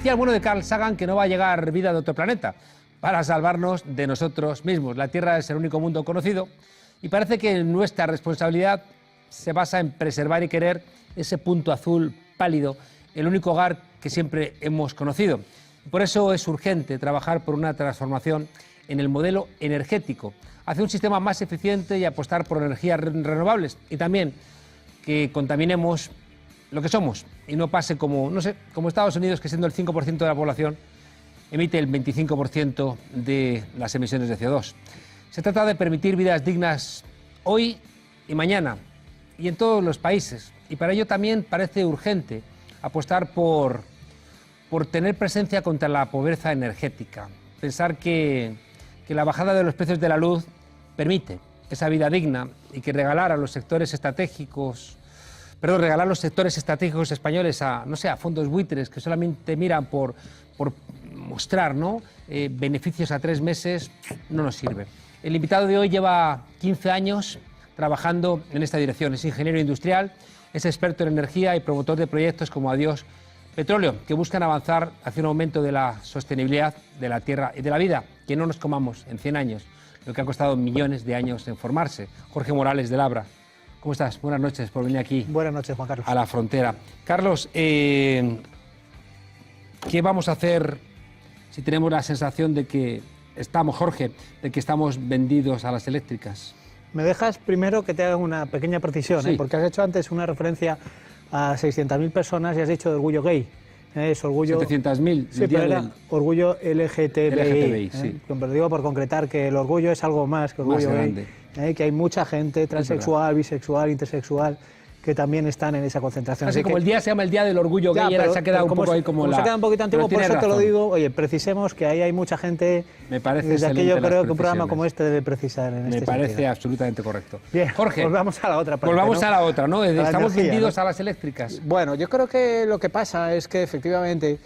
Decía el bueno de Carl Sagan que no va a llegar vida de otro planeta para salvarnos de nosotros mismos. La Tierra es el único mundo conocido y parece que nuestra responsabilidad se basa en preservar y querer ese punto azul pálido, el único hogar que siempre hemos conocido. Por eso es urgente trabajar por una transformación en el modelo energético, hacia un sistema más eficiente y apostar por energías renovables y también que contaminemos lo que somos y no pase como, no sé, como Estados Unidos, que siendo el 5% de la población emite el 25% de las emisiones de CO2. Se trata de permitir vidas dignas hoy y mañana y en todos los países, y para ello también parece urgente apostar por tener presencia contra la pobreza energética, pensar que la bajada de los precios de la luz permite esa vida digna y que regalar los sectores estratégicos españoles a, no sé, a fondos buitres que solamente miran por mostrar, ¿no?, beneficios a 3 meses, no nos sirve. El invitado de hoy lleva 15 años trabajando en esta dirección. Es ingeniero industrial, es experto en energía y promotor de proyectos como Adiós Petróleo, que buscan avanzar hacia un aumento de la sostenibilidad de la tierra y de la vida, que no nos comamos en 100 años, lo que ha costado millones de años en formarse. Jorge Morales de Labra, ¿cómo estás? Buenas noches por venir aquí. Buenas noches, Juan Carlos. A la frontera. Carlos, ¿qué vamos a hacer si tenemos la sensación de que estamos, Jorge, de que estamos vendidos a las eléctricas? Me dejas primero que te haga una pequeña precisión, sí, porque has hecho antes una referencia a 600.000 personas y has dicho de orgullo gay. Es orgullo... 700.000. Sí, pero era orgullo LGTBI. Sí. Pero digo por concretar que el orgullo es algo más que orgullo gay. Que hay mucha gente transexual, bisexual, intersexual, que también están en esa concentración. Así como el día se llama el Día del Orgullo Gay, se ha quedado un poco ahí como la... Se ha quedado un poquito antiguo, por eso razón. te lo digo. Oye, precisemos que ahí hay mucha gente... Me parece desde aquello creo que un programa como este debe precisar en este Me parece sentido. Absolutamente correcto. Bien, Jorge, volvamos a la otra parte, volvamos ¿no? a la otra, ¿no? Estamos energía, vendidos, ¿no?, a las eléctricas. Bueno, yo creo que lo que pasa es que efectivamente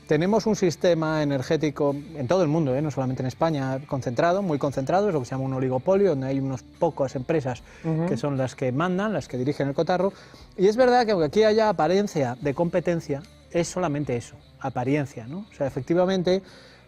tenemos un sistema energético en todo el mundo, no solamente en España, concentrado, muy concentrado, es lo que se llama un oligopolio, donde hay unas pocas empresas que son las que mandan, las que dirigen el cotarro. Y es verdad que aunque aquí haya apariencia de competencia, es solamente eso, apariencia, ¿no? O sea, efectivamente,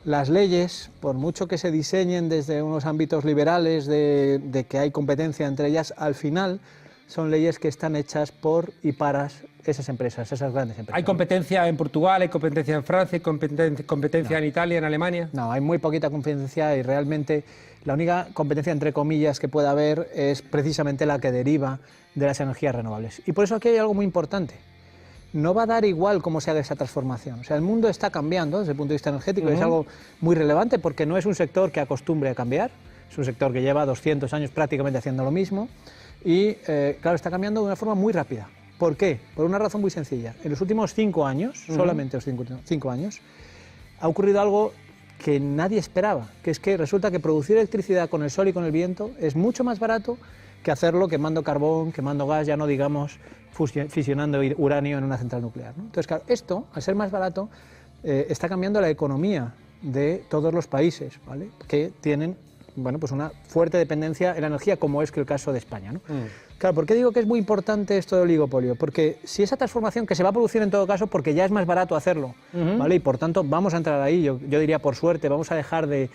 las leyes, por mucho que se diseñen desde unos ámbitos liberales de que hay competencia entre ellas, al final son leyes que están hechas por y para esas empresas, esas grandes empresas. ¿Hay competencia en Portugal, hay competencia en Francia, hay competencia en Italia, en Alemania? No, hay muy poquita competencia y realmente la única competencia, entre comillas, que puede haber es precisamente la que deriva de las energías renovables. Y por eso aquí hay algo muy importante. No va a dar igual cómo se haga esa transformación. O sea, el mundo está cambiando desde el punto de vista energético y es algo muy relevante porque no es un sector que acostumbre a cambiar, es un sector que lleva 200 años prácticamente haciendo lo mismo y, claro, está cambiando de una forma muy rápida. ¿Por qué? Por una razón muy sencilla. En los últimos 5 años, solamente los 5 años, ha ocurrido algo que nadie esperaba, que es que resulta que producir electricidad con el sol y con el viento es mucho más barato que hacerlo quemando carbón, quemando gas, ya no digamos fisionando uranio en una central nuclear, ¿no? Entonces, claro, esto, al ser más barato, está cambiando la economía de todos los países, ¿vale?, que tienen, bueno, pues una fuerte dependencia en la energía, como es que el caso de España, ¿no? Claro, ¿por qué digo que es muy importante esto del oligopolio? Porque si esa transformación, que se va a producir en todo caso porque ya es más barato hacerlo, ¿vale?, y por tanto vamos a entrar ahí, yo diría por suerte, vamos a dejar de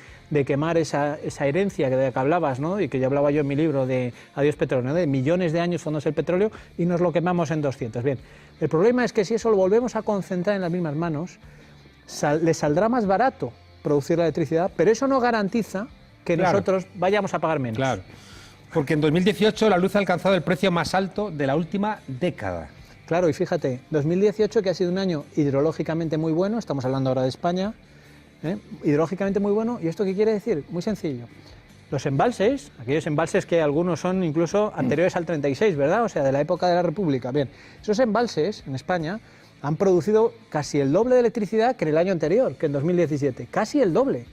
quemar esa herencia de la que hablabas, ¿no?, y que ya hablaba yo en mi libro de Adiós Petróleo, ¿no?, de millones de años fondos el petróleo y nos lo quemamos en 200. Bien, el problema es que si eso lo volvemos a concentrar en las mismas manos, le saldrá más barato producir la electricidad, pero eso no garantiza que nosotros vayamos a pagar menos. Claro, porque en 2018 la luz ha alcanzado el precio más alto de la última década. Claro, y fíjate, 2018, que ha sido un año hidrológicamente muy bueno, estamos hablando ahora de España, hidrológicamente muy bueno, ¿y esto qué quiere decir? Muy sencillo. Los embalses, aquellos embalses que algunos son incluso anteriores al 36, ¿verdad? O sea, de la época de la República. Bien, esos embalses en España han producido casi el doble de electricidad que en el año anterior, que en 2017, casi el doble.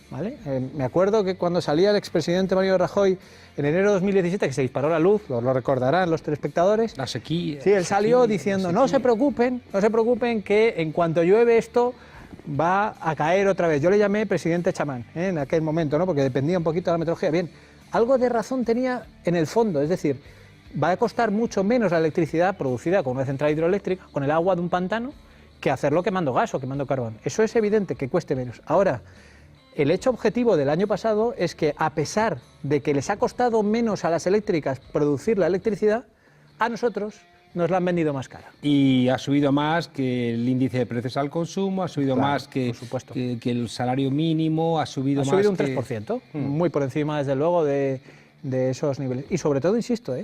¿Vale? Me acuerdo que cuando salía el expresidente Mariano Rajoy en enero de 2017, que se disparó la luz, lo recordarán los telespectadores. La sequía. Sí, él salió diciendo, no se preocupen, que en cuanto llueve esto va a caer otra vez. Yo le llamé presidente chamán, en aquel momento, ¿no?, porque dependía un poquito de la meteorología. Bien, algo de razón tenía en el fondo, es decir, va a costar mucho menos la electricidad producida con una central hidroeléctrica, con el agua de un pantano, que hacerlo quemando gas o quemando carbón. Eso es evidente que cueste menos. Ahora, el hecho objetivo del año pasado es que, a pesar de que les ha costado menos a las eléctricas producir la electricidad, a nosotros nos la han vendido más cara. Y ha subido más que el índice de precios al consumo, ha subido más que el salario mínimo, ha subido más un 3%, muy por encima, desde luego, de esos niveles. Y sobre todo, insisto,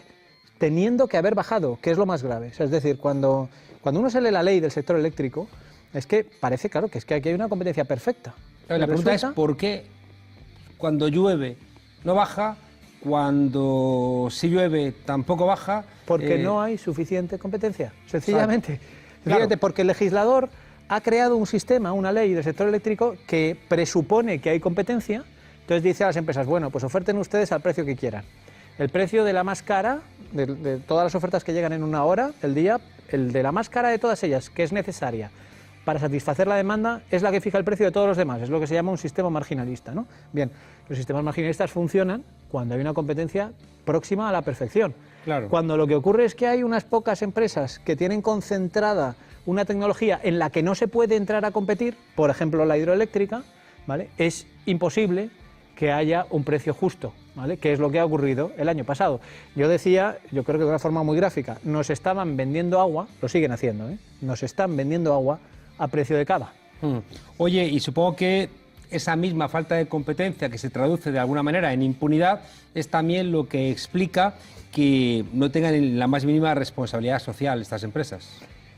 teniendo que haber bajado, que es lo más grave. O sea, es decir, cuando uno se lee la ley del sector eléctrico, es que parece, claro, que es que aquí hay una competencia perfecta. La pregunta es, ¿por qué cuando llueve no baja, cuando sí llueve tampoco baja? Porque no hay suficiente competencia, sencillamente. Claro. Porque el legislador ha creado un sistema, una ley del sector eléctrico que presupone que hay competencia, entonces dice a las empresas, bueno, pues oferten ustedes al precio que quieran. El precio de la más cara, de todas las ofertas que llegan en una hora, el día, el de la más cara de todas ellas, que es necesaria para satisfacer la demanda, es la que fija el precio de todos los demás. Es lo que se llama un sistema marginalista, ¿no? Bien, los sistemas marginalistas funcionan cuando hay una competencia próxima a la perfección. Claro. Cuando lo que ocurre es que hay unas pocas empresas que tienen concentrada una tecnología en la que no se puede entrar a competir, por ejemplo la hidroeléctrica, ¿vale? Es imposible que haya un precio justo, ¿vale? Que es lo que ha ocurrido el año pasado. Yo decía, yo creo que de una forma muy gráfica, nos estaban vendiendo agua, lo siguen haciendo, nos están vendiendo agua a precio de cava. Oye, y supongo que esa misma falta de competencia, que se traduce de alguna manera en impunidad, es también lo que explica que no tengan la más mínima responsabilidad social estas empresas.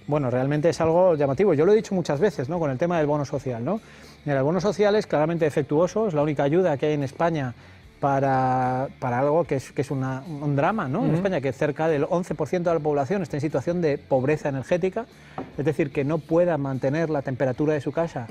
Bueno, realmente es algo llamativo. Yo lo he dicho muchas veces, ¿no?, con el tema del bono social, ¿no? Mira, el bono social es claramente defectuoso, es la única ayuda que hay en España para algo que es un drama, ¿no? En España, que cerca del 11% de la población está en situación de pobreza energética, es decir, que no pueda mantener la temperatura de su casa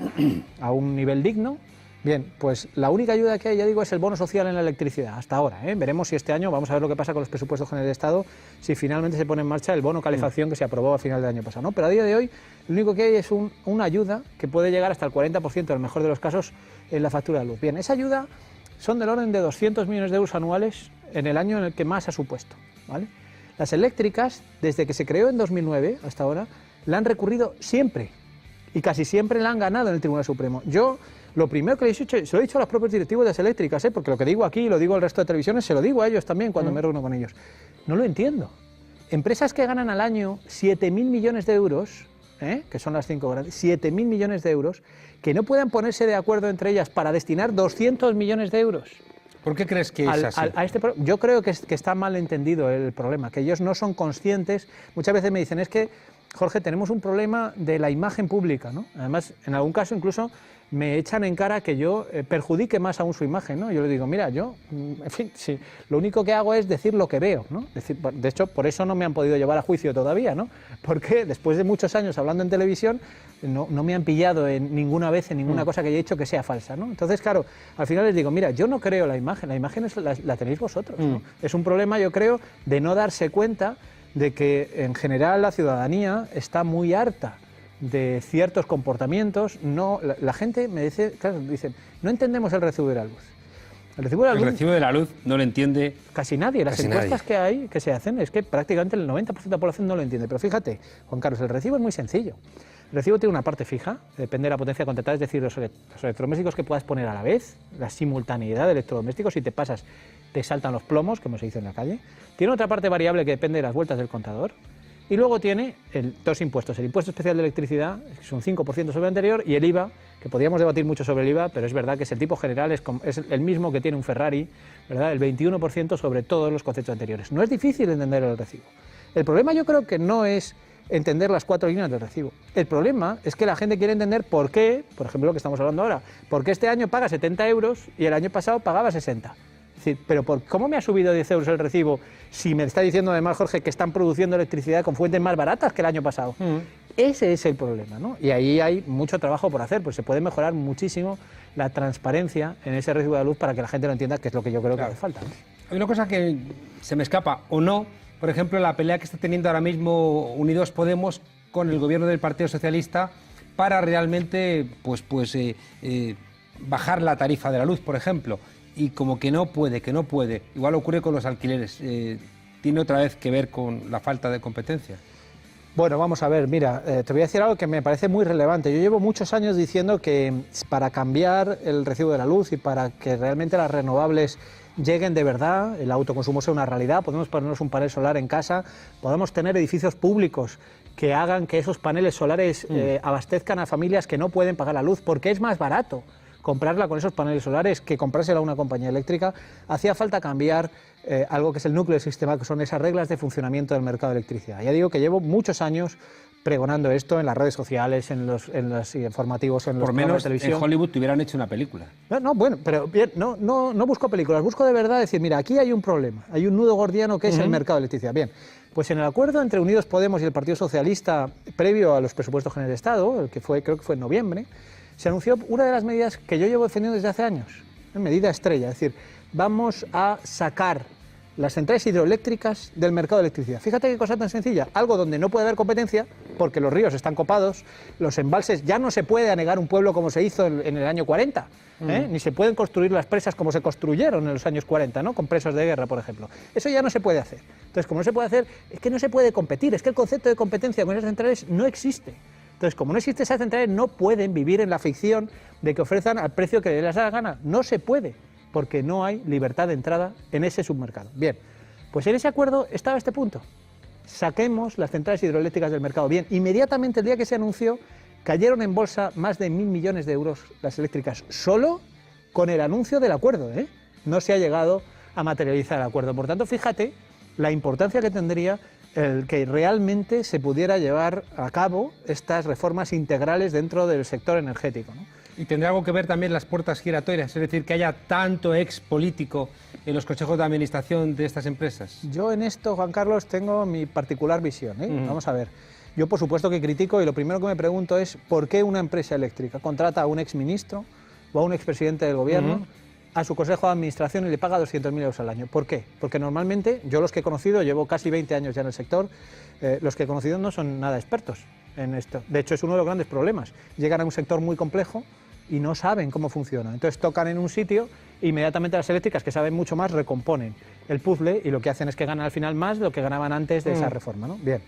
a un nivel digno. Bien, pues la única ayuda que hay, ya digo, es el bono social en la electricidad, hasta ahora. Veremos si este año, vamos a ver lo que pasa con los presupuestos generales del Estado, si finalmente se pone en marcha el bono calefacción que se aprobó a final del año pasado, ¿no? Pero a día de hoy, lo único que hay es una ayuda que puede llegar hasta el 40%, en el mejor de los casos, en la factura de luz. Bien, esa ayuda son del orden de 200 millones de euros anuales en el año en el que más ha supuesto, ¿vale? Las eléctricas, desde que se creó en 2009 hasta ahora, la han recurrido siempre, y casi siempre la han ganado en el Tribunal Supremo. Yo, lo primero que les he dicho, se lo he dicho a los propios directivos de las eléctricas, porque lo que digo aquí, lo digo al resto de televisiones, se lo digo a ellos también cuando me reúno con ellos. No lo entiendo. Empresas que ganan al año 7.000 millones de euros, que son las 5 grandes, 7.000 millones de euros, que no puedan ponerse de acuerdo entre ellas para destinar 200 millones de euros. ¿Por qué crees que es así? Yo creo que está mal entendido el problema, que ellos no son conscientes. Muchas veces me dicen, es que, Jorge, tenemos un problema de la imagen pública, ¿no? Además, en algún caso incluso me echan en cara que yo perjudique más aún su imagen, ¿no? Yo le digo, mira, yo, en fin, sí, lo único que hago es decir lo que veo, ¿no? De hecho, por eso no me han podido llevar a juicio todavía, ¿no? Porque después de muchos años hablando en televisión, no me han pillado ninguna vez en ninguna cosa que haya dicho que sea falsa, ¿no? Entonces, claro, al final les digo, mira, yo no creo la imagen la tenéis vosotros, ¿no? Es un problema, yo creo, de no darse cuenta de que en general la ciudadanía está muy harta de ciertos comportamientos. La gente me dice, claro, dicen, no entendemos el recibo de la luz. El recibo de la luz no lo entiende casi nadie. Las encuestas que se hacen es que prácticamente el 90% de la población no lo entiende. Pero fíjate, Juan Carlos, el recibo es muy sencillo. El recibo tiene una parte fija, depende de la potencia contratada, es decir, los electrodomésticos que puedas poner a la vez, la simultaneidad de electrodomésticos, si te pasas te saltan los plomos, como se dice en la calle. Tiene otra parte variable que depende de las vueltas del contador. Y luego tiene dos impuestos, el impuesto especial de electricidad, que es un 5% sobre el anterior, y el IVA, que podríamos debatir mucho sobre el IVA, pero es verdad que es el tipo general, es el mismo que tiene un Ferrari, ¿verdad? El 21% sobre todos los conceptos anteriores. No es difícil entender el recibo. El problema yo creo que no es entender las 4 líneas del recibo. El problema es que la gente quiere entender por qué, por ejemplo lo que estamos hablando ahora, por qué este año paga 70 euros y el año pasado pagaba 60. Es decir, pero ¿cómo me ha subido 10 euros el recibo si me está diciendo además, Jorge, que están produciendo electricidad con fuentes más baratas que el año pasado? Ese es el problema, ¿no? Y ahí hay mucho trabajo por hacer, pues se puede mejorar muchísimo la transparencia en ese recibo de la luz para que la gente lo entienda, que es lo que yo creo que hace falta, ¿no? Hay una cosa que se me escapa, o no, por ejemplo, la pelea que está teniendo ahora mismo Unidos Podemos con el gobierno del Partido Socialista para realmente bajar la tarifa de la luz, por ejemplo. Y como que no puede. Igual ocurre con los alquileres. Tiene otra vez que ver con la falta de competencia. Bueno, vamos a ver, mira, te voy a decir algo que me parece muy relevante. Yo llevo muchos años diciendo que para cambiar el recibo de la luz y para que realmente las renovables lleguen de verdad, el autoconsumo sea una realidad, podemos ponernos un panel solar en casa, podemos tener edificios públicos que hagan que esos paneles solares abastezcan a familias que no pueden pagar la luz, porque es más barato comprarla con esos paneles solares que comprársela a una compañía eléctrica. Hacía falta cambiar algo que es el núcleo del sistema, que son esas reglas de funcionamiento del mercado de electricidad. Ya digo que llevo muchos años pregonando esto en las redes sociales, en los informativos, en los programas de televisión. En Hollywood te hubieran hecho una película. Bueno, pero bien, no busco películas, busco de verdad decir, mira, aquí hay un problema, hay un nudo gordiano que es el mercado de electricidad. Bien, pues en el acuerdo entre Unidos Podemos y el Partido Socialista, previo a los presupuestos generales de Estado, el que fue, creo que fue en noviembre, se anunció una de las medidas que yo llevo defendiendo desde hace años, medida estrella, es decir, vamos a sacar las centrales hidroeléctricas del mercado de electricidad. Fíjate qué cosa tan sencilla, algo donde no puede haber competencia, porque los ríos están copados, los embalses, ya no se puede anegar un pueblo como se hizo en el año 40, ni se pueden construir las presas como se construyeron en los años 40, ¿no? Con presos de guerra, por ejemplo. Eso ya no se puede hacer. Entonces, como no se puede hacer, es que no se puede competir, es que el concepto de competencia con esas centrales no existe. Entonces, como no existe esas centrales, no pueden vivir en la ficción de que ofrezcan al precio que les da la gana. No se puede, porque no hay libertad de entrada en ese submercado. Bien, pues en ese acuerdo estaba este punto. Saquemos las centrales hidroeléctricas del mercado. Bien, inmediatamente el día que se anunció, cayeron en bolsa más de 1.000 millones de euros las eléctricas, solo con el anuncio del acuerdo, ¿eh? No se ha llegado a materializar el acuerdo. Por tanto, fíjate la importancia que tendría el que realmente se pudiera llevar a cabo estas reformas integrales dentro del sector energético, ¿no? Y tendrá algo que ver también las puertas giratorias, es decir, que haya tanto ex político en los consejos de administración de estas empresas. Yo en esto, Juan Carlos, tengo mi particular visión, ¿eh? Vamos a ver. Yo, por supuesto, que critico, y lo primero que me pregunto es ¿por qué una empresa eléctrica contrata a un exministro o a un expresidente del gobierno a su consejo de administración y le paga 200.000 euros al año? ¿Por qué? Porque normalmente, yo los que he conocido, llevo casi 20 años ya en el sector, los que he conocido no son nada expertos en esto. De hecho, es uno de los grandes problemas. Llegan a un sector muy complejo y no saben cómo funciona. Entonces tocan en un sitio e inmediatamente las eléctricas, que saben mucho más, recomponen el puzzle y lo que hacen es que ganan al final más de lo que ganaban antes de esa reforma, ¿no? Bien.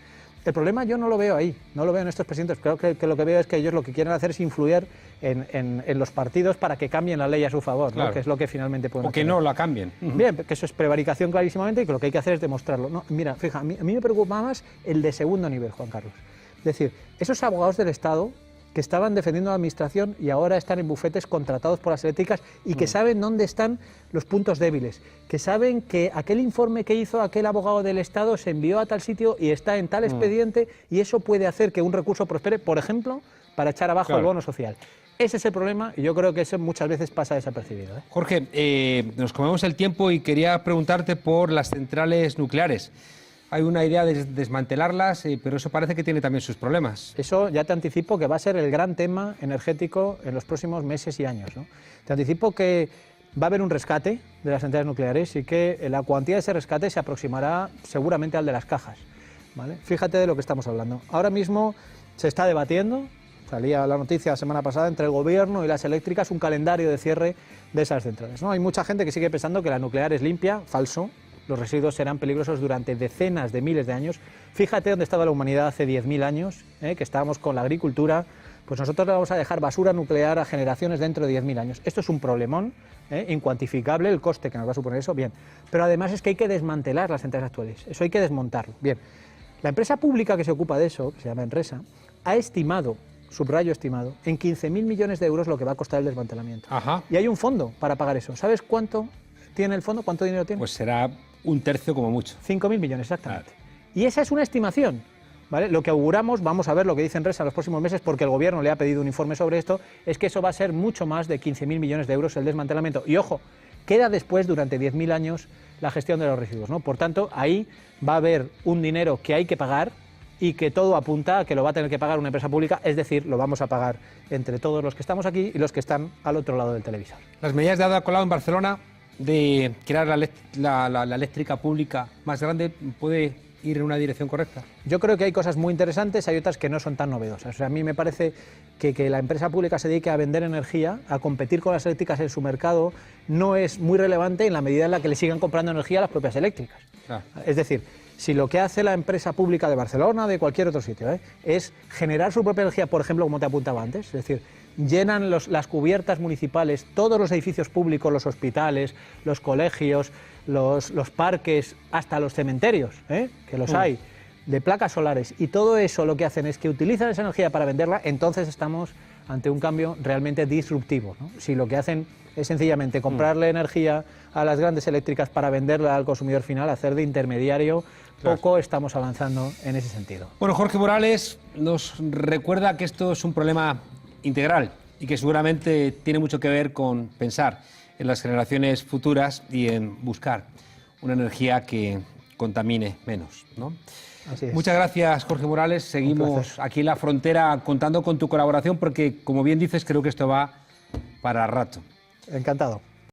El problema yo no lo veo ahí, no lo veo en estos presidentes. Creo que lo que veo es que ellos lo que quieren hacer es influir en los partidos para que cambien la ley a su favor, claro, ¿no? Que es lo que finalmente pueden hacer. O que no la cambien. Bien, que eso es prevaricación clarísimamente y que lo que hay que hacer es demostrarlo. No, mira, fija, a mí me preocupa más el de segundo nivel, Juan Carlos. Es decir, esos abogados del Estado que estaban defendiendo la administración y ahora están en bufetes contratados por las eléctricas y que saben dónde están los puntos débiles, que saben que aquel informe que hizo aquel abogado del Estado se envió a tal sitio y está en tal expediente y eso puede hacer que un recurso prospere, por ejemplo, para echar abajo el bono social. Ese es el problema y yo creo que eso muchas veces pasa desapercibido, ¿eh? Jorge, nos comemos el tiempo y quería preguntarte por las centrales nucleares. Hay una idea de desmantelarlas, pero eso parece que tiene también sus problemas. Eso ya te anticipo que va a ser el gran tema energético en los próximos meses y años, ¿no? Te anticipo que va a haber un rescate de las centrales nucleares y que la cuantía de ese rescate se aproximará seguramente al de las cajas, ¿vale? Fíjate de lo que estamos hablando. Ahora mismo se está debatiendo, salía la noticia la semana pasada, entre el gobierno y las eléctricas un calendario de cierre de esas centrales, ¿no? Hay mucha gente que sigue pensando que la nuclear es limpia, falso. Los residuos serán peligrosos durante decenas de miles de años. Fíjate dónde estaba la humanidad hace 10.000 años, que estábamos con la agricultura. Pues nosotros le vamos a dejar basura nuclear a generaciones dentro de 10.000 años. Esto es un problemón, incuantificable el coste que nos va a suponer eso, bien. Pero además es que hay que desmantelar las centrales actuales, eso hay que desmontarlo, bien. La empresa pública que se ocupa de eso, que se llama Enresa, ha estimado, subrayo estimado, en 15.000 millones de euros lo que va a costar el desmantelamiento. Ajá. Y hay un fondo para pagar eso. ¿Sabes cuánto tiene el fondo? ¿Cuánto dinero tiene? Pues será un tercio como mucho. 5.000 millones, exactamente. Claro. Y esa es una estimación, ¿vale? Lo que auguramos, vamos a ver lo que dice Enresa en los próximos meses, porque el gobierno le ha pedido un informe sobre esto, es que eso va a ser mucho más de 15.000 millones de euros el desmantelamiento. Y ojo, queda después, durante 10.000 años, la gestión de los residuos, ¿no? Por tanto, ahí va a haber un dinero que hay que pagar y que todo apunta a que lo va a tener que pagar una empresa pública, es decir, lo vamos a pagar entre todos los que estamos aquí y los que están al otro lado del televisor. Las medidas de Ada Colau en Barcelona de crear la eléctrica pública más grande, ¿puede ir en una dirección correcta? Yo creo que hay cosas muy interesantes, hay otras que no son tan novedosas. O sea, a mí me parece que la empresa pública se dedique a vender energía, a competir con las eléctricas en su mercado, no es muy relevante en la medida en la que le sigan comprando energía a las propias eléctricas. Es decir, Si lo que hace la empresa pública de Barcelona, de cualquier otro sitio, es generar su propia energía, por ejemplo, como te apuntaba antes, es decir, llenan las cubiertas municipales, todos los edificios públicos, los hospitales, los colegios, los parques, hasta los cementerios, que los hay, de placas solares, y todo eso lo que hacen es que utilizan esa energía para venderla, entonces estamos ante un cambio realmente disruptivo, ¿no? Si lo que hacen es sencillamente comprarle energía a las grandes eléctricas para venderla al consumidor final, hacer de intermediario, poco estamos avanzando en ese sentido. Bueno, Jorge Morales nos recuerda que esto es un problema integral y que seguramente tiene mucho que ver con pensar en las generaciones futuras y en buscar una energía que contamine menos, ¿no? Así es. Muchas gracias, Jorge Morales. Seguimos aquí en La Frontera contando con tu colaboración porque, como bien dices, creo que esto va para rato. Encantado.